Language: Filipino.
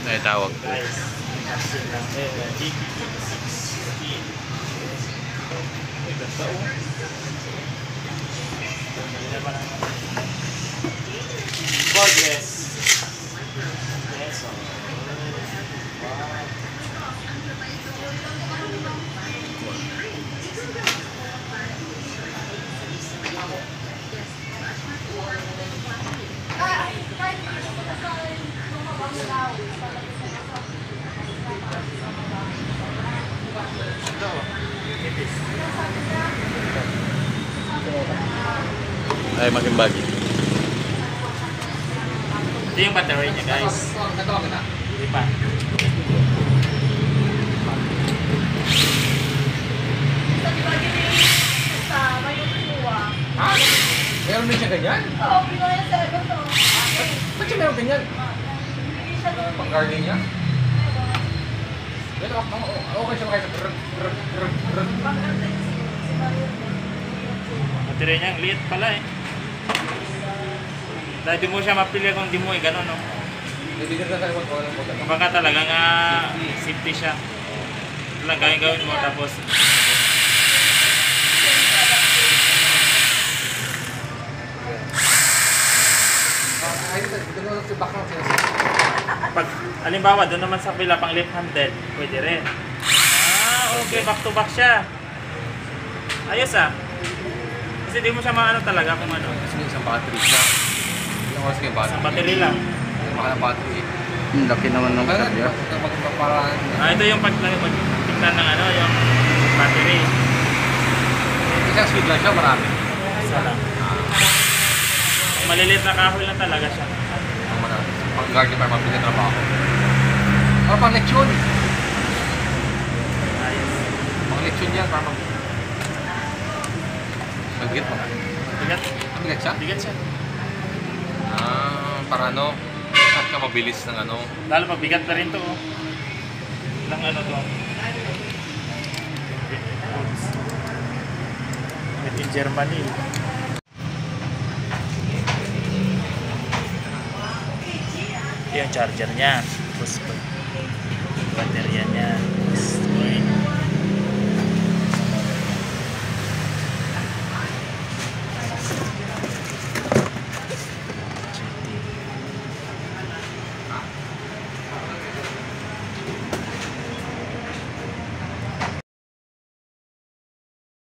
Ay, tawag po. Guys, kapsil lang. Cordless. Yes, oh. Ay, makimbagi. Ito yung battery niya, guys. Hindi pa. Ha? Meron din siya ganyan? Oo, pinaya sa ito to. Ba't siya meron ganyan? Pang-gardening niya? Ito, okay siya makita. Battery niya, ang liit pala eh. Dahil di mo siya mapili kung di mo eh, gano'n, no? Bibigyan ka tayo kung walang po. Baka talaga nga safety siya. Ito lang gawin mo tapos pag halimbawa doon naman sa pila pang left handed, pwede rin. Okay, back to back siya. Ayos ah. Kasi di mo siya maano talaga kung ano. Kasi may isang battery siya. Ilang oras kayo battery? Isang battery lang. Yung mahal ng battery. Laki naman ng Kaya karya. magpaparaan. Ito yung pagtingnan ng ano, yung battery. Isang speed lang siya, marami. Isa lang. Kung maliliit na kahoy lang talaga siya. Ang marami. Pang-gardening para mabilis na trabaho. Para pang leksyon. Ayos. Pang leksyon yan, para mabigat mo na. Bigat. Mabigat siya? Bigat siya. Para ano, at ka mabilis ng ano. Lalo mabigat na rin to. Oh. Ilang ano to. Made in Germany. Ito yung charger niya. Tapos baterya niya.